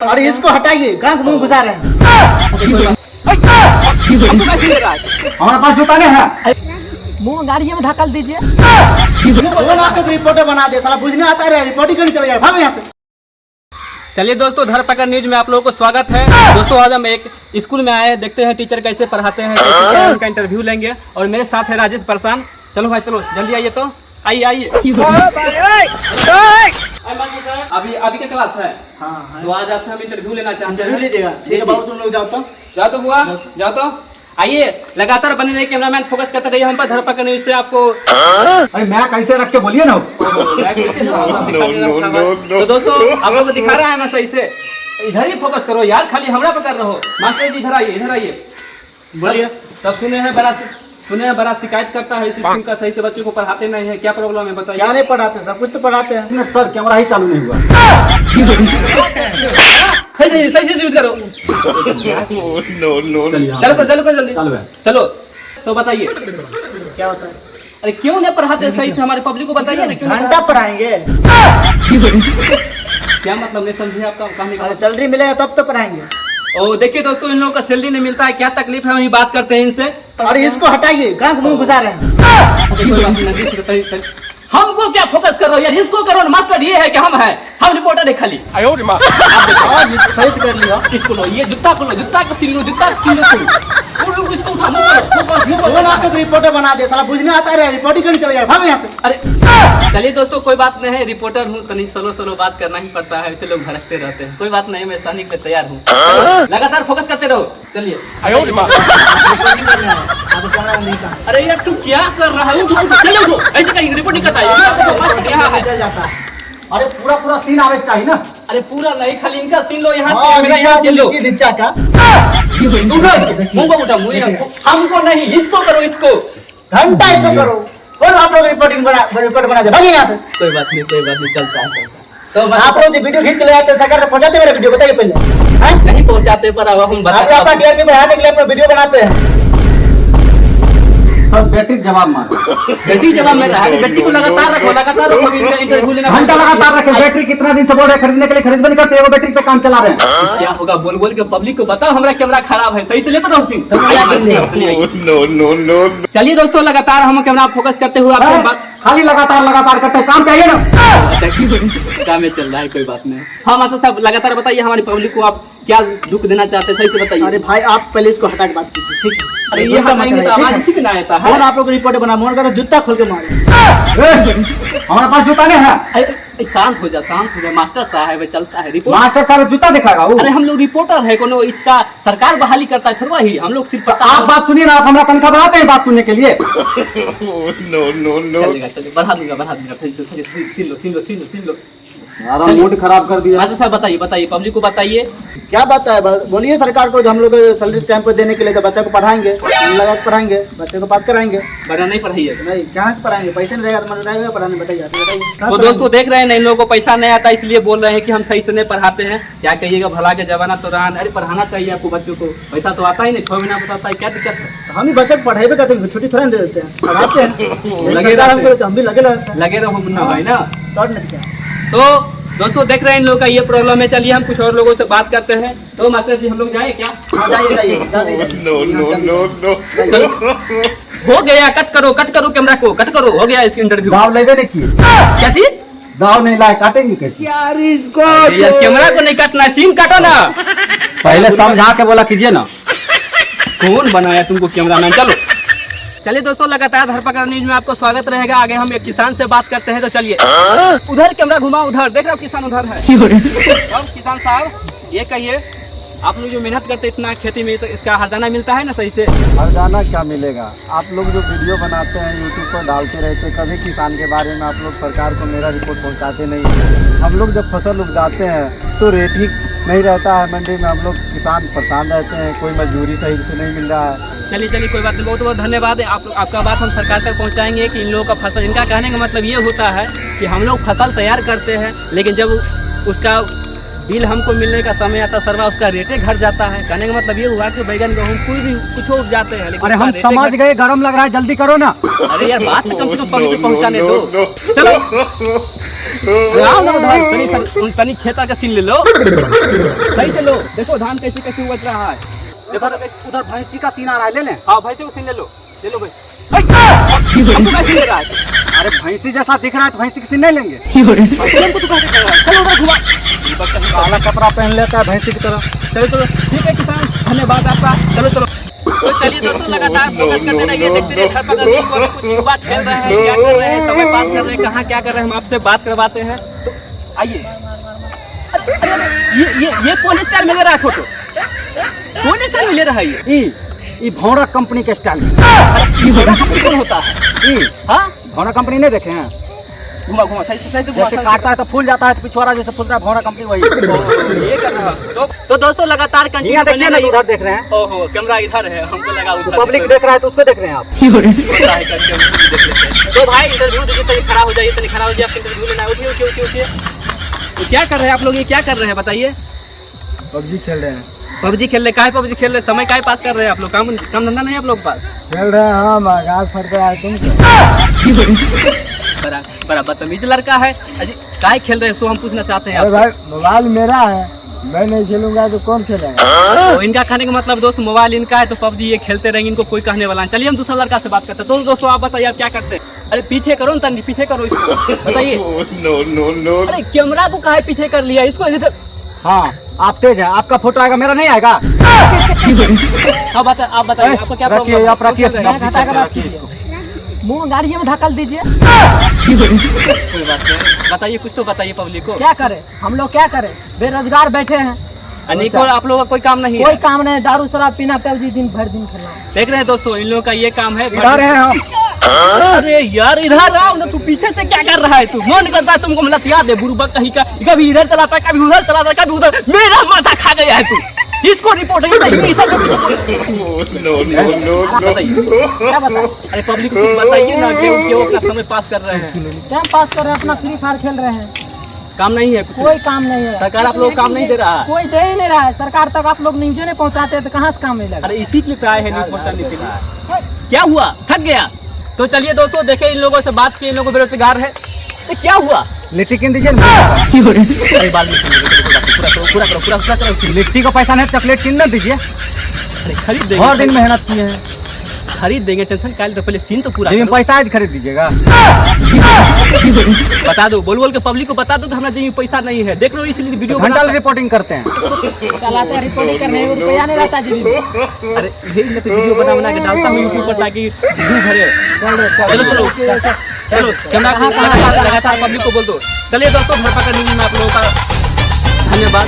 अरे इसको हटाइए, कहाँ मुंह घुसा रहे हैं? हमारे पास जूता नहीं है। मुंह गाड़ी में धक्का दीजिए। आपको तो रिपोर्टर बना दे, साला बुझने आता है, रिपोर्टिंग करने चले जाए, भागो यहाँ से। चलिए दोस्तों, धरपकड़ न्यूज में आप लोगों को स्वागत है। दोस्तों आज हम एक स्कूल में आए हैं, देखते हैं टीचर कैसे पढ़ाते हैं, कैसे उनका इंटरव्यू लेंगे। और मेरे साथ है राजेश परेशान। चलो भाई चलो जल्दी आइए, तो आइए आइए। अभी क्या क्लास है? हाँ, तो आज आपसे हम इंटरव्यू लेना चाहते इंटरव्यू हैं। लीजिएगा। ठीक है बाबू, तुम लोग जाओ तो। जाओ तो हुआ, जाओ तो आइए। लगातार बने रहिए, कैमरामैन फोकस करते रहिए हम पर। धरपकड़ न्यूज से आपको अरे मैं कैसे रख के बोलिए ना। तो दोस्तों आप लोग को दिखा रहा है ना सही से, इधर ही फोकस करो यार, खाली हमरा पे कर रहे हो। मास्टर जी इधर आइए, इधर आइए। बोलिए। तब सुने हैं बड़ा शिकायत करता है इस स्कूल का, सही से बच्चों को पढ़ाते नहीं है। क्या प्रॉब्लम है बताइए। क्या नहीं पढ़ाते, सब कुछ तो पढ़ाते हैं। सर कैमरा ही चालू नहीं हुआ। सही से यूज करो। चलो जल्दी चलो। तो बताइए क्या होता है? अरे क्यों नहीं पढ़ाते सही से, हमारे पब्लिक को बताइए ना। क्यों घंटा पढ़ाएंगे? क्या मतलब नहीं समझे आपका कहानी का? अरे सैलरी मिलेगा तब तो पढ़ाएंगे। ओ देखिए दोस्तों, इन लोगों का सैलरी नहीं मिलता है, क्या तकलीफ है वही बात करते हैं इनसे। अरे इसको हटाइए, कहाँ मुंह घुसा रहे हैं? हमको क्या फोकस कर रहे हो यार, इसको करो ना। मास्टर ये है कि हम रिपोर्टर है खाली। सही से कर लिया। इसको लो, ये जूता को लो, जूता को सिलो, इसको उठा, आपको तो रिपोर्टर बना दे, साला बुझने आता है, रिपोर्टिंग करने चले जाए, भागो यहाँ से। अरे चलिए दोस्तों, कोई बात नहीं है, रिपोर्टर हूँ तो नहीं, सोलो बात करना ही पड़ता है, इसे लोग भड़कते रहते हैं। कोई बात नहीं, मैं सहने के लिए तैयार हूँ। लगातार फोकस करते रहो। चलिए। अरे यार तू क्या कर रहा है? उठो, ऐसे कहीं रिपोर्टिंग करता है। चल जाता है। अरे पूरा सीन आवे चाहिए ना। अरे पूरा नहीं, खाली इनका सीन लो, यहाँ हाँ, से यहाँ से लो। नीचा का मुंह को उठा, हमको नहीं, इसको करो, इसको घंटा इसको करो। और आप लोग रिपोर्ट बना दे, भागिए यहाँ से। कोई बात नहीं चलता है। तो आप लोग जो वीडियो खींच के ले आते हैं, सरकार पहुंचाते मेरे वीडियो, बताइए पहले। नहीं पहुंचाते, पर अब हम आप आपका टीआरपी बढ़ाने के लिए अपना वीडियो बनाते हैं। सर बैटरी जवाब मार। बेटी जवाब में रहा है, बेटी को लगातार रखो, इंटरव्यू लेना। घंटा लगातार रखे। बैटरी कितना दिन से बोल रहे खरीदने के लिए, खरीद नहीं करते, वो बैटरी पे काम चला रहे हैं। क्या होगा बोल के पब्लिक को बताओ हमारा कैमरा खराब है, सही से लेते रहो सिंह। चलिए दोस्तों, लगातार हम कैमरा फोकस करते हुए आपको बात खाली लगातार करते काम पे आइए ना। काम में चल रहा है, कोई बात नहीं। हाँ मास्टर साहब, लगातार बताइए हमारी पब्लिक को आप क्या दुख देना चाहते हैं, सही से बताइए। अरे भाई आप पहले इसको हटा के बात कीजिए, ठीक है? अरे ये हमारे तो आवाज इसी के ना आता है। और आप लोग रिपोर्ट बना, मोहन का जूता खोल के मारे। हमारे पास जूता नहीं है। अरे शांत हो जा, मास्टर साहब चलता है रिपोर्ट। मास्टर साहब जूता दिखाएगा वो। अरे हम लोग रिपोर्टर है, कोनो इसका सरकार बहाली करता है, थोड़ा ही हम लोग सिर्फ आप बात सुनिए ना, आप हमारा तनख्वाह बढ़ाते हैं बात सुनने के लिए। चलेगा, बढ़ा दूंगा। सिल लो। मूड खराब कर दिया। मास्टर साहब बताइए पब्लिक को बताइए। क्या बात है, बोलिए सरकार को, जो हम लोग सैलरी टाइम पे देने के लिए, तो बच्चे को पढ़ाएंगे, लगा के पढ़ाएंगे, बच्चे को पास कराएंगे। बड़ा नहीं पढ़ाइए। नहीं, कहाँ से पढ़ाएंगे? पैसे नहीं रहेगा तो मन रहेगा पढ़ाने, बताइए। तो दोस्तों देख रहे हैं ना, इन लोगों को पैसा नहीं आता, इसलिए बोल रहे हैं कि हम सही से नहीं पढ़ाते हैं। क्या कहिएगा, भला के जमाना तो रहा। अरे पढ़ाना चाहिए आपको, बच्चों को पैसा तो आता ही नहीं, 6 महीना बताता है, क्या दिक्कत है? हम ही बच्चे को पढ़ाई करते हैं, छुट्टी थोड़ा दे देते हैं, पढ़ाते हैं। हम भी लगे रहते हैं, लगे रहो मुन्ना भाई ना। तो तो दोस्तों देख रहे हैं इन लोगों का ये प्रॉब्लम है। चलिए हम कुछ और लोगों से बात करते हैं। तो मास्टर जी हम लोग जाए क्या? जाइए। चलो हो गया, कट करो कैमरा को, कट करो, हो गया इसका इंटरव्यू। दाव लेवे नहीं किए। क्या चीज? दाव नहीं लाए, काटेंगे कैसे? यार इसको यार कैमरा को नहीं काटना, सीन काटो ना। पहले समझा के बोला कीजिए ना। कौन बनाया तुमको कैमरामैन? चलिए दोस्तों, लगातार धरपकड़ न्यूज में आपको स्वागत रहेगा। आगे हम एक किसान से बात करते हैं, तो चलिए। उधर कैमरा घुमा, उधर देख रहे हो किसान उधर है। अब किसान साहब ये कहिए, आप लोग जो मेहनत करते इतना खेती में, तो इसका हरजाना मिलता है ना सही से? हरजाना क्या मिलेगा? आप लोग जो वीडियो बनाते हैं यूट्यूब पर डालते रहते, कभी किसान के बारे में आप लोग सरकार को मेरा रिपोर्ट पहुंचाते नहीं। हम लोग जब फसल उपजाते हैं तो रेट ही नहीं रहता है मंडी में, हम लोग किसान परेशान रहते हैं, कोई मजदूरी सही से नहीं मिल रहा है। चलिए कोई बात नहीं, बहुत धन्यवाद है। आपका बात हम सरकार तक पहुंचाएंगे कि इन लोगों का फसल, इनका कहने का मतलब ये होता है कि हम लोग फसल तैयार करते हैं, लेकिन जब उसका बिल हमको मिलने का समय आता सरवा उसका रेटे घट जाता है। कहने का मतलब ये हुआ कि बैगन गेहूं कोई भी कुछ उग जाते हैं लेकिन अरे उसका हम रेटे समझ गए, गरम लग रहा है, जल्दी करो ना। अरे यार बात तो कम से कम पब्लिक को पहुंचाने दो। चलो आओ ना उधर, तनी खेता का सीन ले लो, सही से लो। देखो धान कैसे कैसे उग रहा है। देखो उधर भैंसी का सीन आ रहा है, ले लें। हाँ भाई को सीन ले लो भाई। हमको कैसे ले रहा है? अरे भैंसी जैसा दिख रहा है तो भैंसी की सीन नहीं लेंगे। हमको तो कैसे कर रहा है? चलो उधर घुमा। काला कपड़ा पहन लेता है भैंसी की तरह। चलो ठीक है किसान, धन्यवाद आपका। चलो तो चलिए दोस्तों, लगातार फोकस करते रहिए, देखते रहिए घर पर कुछ युवा खेल रहे हैं, क्या कर रहे हैं, समय पास कर रहे हैं, कहाँ क्या कर रहे हैं, हम आपसे बात करवाते हैं। तो आइए। ये कौन स्टाइल में ले रहा है फोटो? कौन स्टाइल में ले रहा है ये भौरा कंपनी के स्टाइल में। कंपनी कौन होता है? हाँ भौरा कंपनी नहीं देखे हैं? घुमा सही से जैसे काटता है तो फूल जाता है, तो पिछवाड़ा जैसे फूलता है, भौरा कंपनी वही। ये कर रहा है। तो दोस्तों लगातार यहाँ देखिए ना, उधर देख रहे हैं। ओहो कैमरा इधर है, हमको लगा उधर। पब्लिक देख रहा है तो उसको देख रहे हैं आप। तो भाई इंटरव्यू दीजिए, तनी खड़ा हो जाइए, तनी खड़ा हो जाइए, आपको इंटरव्यू लेना है। उठिए। तो क्या कर रहे हैं आप लोग, ये क्या कर रहे हैं बताइए? पबजी खेल रहे हैं। पबजी खेल रहे? काहे पबजी खेल रहे? समय काहे पास कर रहे हैं आप लोग? काम धंधा नहीं है आप लोग के पास? खेल रहे हैं हम, आगाज फट रहा है तुमको। बड़ा बदतमीज लड़का है। अजी काहे खेल रहे हैं, सो हम पूछना चाहते हैं अरे आपसे। भाई मोबाइल मेरा है, मैं नहीं खेलूंगा तो कौन खेलेगा? तो इनका कहने का मतलब दोस्त मोबाइल इनका है तो पबजी ये खेलते रहेंगे, इनको कोई कहने वाला नहीं। चलिए हम दूसरा लड़का से बात करते हैं। तो दोस्तों आप बताइए आप क्या करते हैं? अरे पीछे करो ना तनी, पीछे करो इसको, बताइए। अरे कैमरा को काहे पीछे कर लिया इसको? इधर हाँ आप तेज हैं, आपका फोटो आएगा, मेरा नहीं आएगा। आप बताइए आपका क्या प्रॉब्लम है? आप रखिए, मुंह गाड़ी में धक्कल दीजिए। कोई बात नहीं, बताइए कुछ तो बताइए पब्लिक को। क्या करें हम लोग, क्या करें? बेरोजगार बैठे हैं, अनेकों आप लोगों का कोई काम नहीं कोई है? काम नहीं, दारू शराब पीना, पबजी दिन भर दिन खेलना। देख रहे हैं दोस्तों, इन लोगों का ये काम है। इधर हैं हम। अरे यार इधर आओ ना, तू पीछे से क्या कर रहा है? तू मन करता है तुमको मतलब याद है बुरुबक कहीं का, कभी इधर चलाता है, कभी उधर चलाता है, कभी उधर। मेरा माथा खा गया है तू। इसको रिपोर्ट क्या बताए? अरे पब्लिक को कुछ बताइए ना, क्यों अपना समय पास कर रहे हैं? टाइम पास कर रहे हैं, अपना फ्री फायर खेल रहे हैं। काम नहीं है कुछ? कोई काम नहीं है, सरकार आप लोग काम नहीं दे रहा है? कोई दे ही नहीं रहा है। सरकार तक आप लोग न्यूज़ नहीं पहुंचाते हैं तो कहाँ से काम मिलेगा? अरे इसी के लिए तो आए हैं न्यूज पहुंचाने के लिए। क्या हुआ, थक गया? तो चलिए दोस्तों देखे इन लोगों से बात की, इन लोगों बेरोजगार है तो क्या हुआ? लिट्टी किन दीजिए ना। अरे बाल में पूरा करो। लिट्टी का पैसा नहीं, चॉकलेट किन दीजिए। अरे खरीद देंगे, और दिन मेहनत किए हैं, खरीद देंगे, टेंशन काल तो पहले सीन तो पूरा जेब में करो। पैसा आज खरीद दीजिएगा। बता दो, बोल के पब्लिक को बता दो कि हमारा जेब में पैसा नहीं है। देख लो इसलिए वीडियो घंटा रिपोर्टिंग करते हैं। चलाते हैं रिपोर्टिंग करने, एक रुपया नहीं रहता जी। अरे यही मैं तो वीडियो बना के डालता हूँ यूट्यूब पर ताकि व्यू भरे। चलो कैमरा लगातार पब्लिक को बोल दो। चलिए दोस्तों, घर पकड़ न्यूज़ में आप लोगों का धन्यवाद।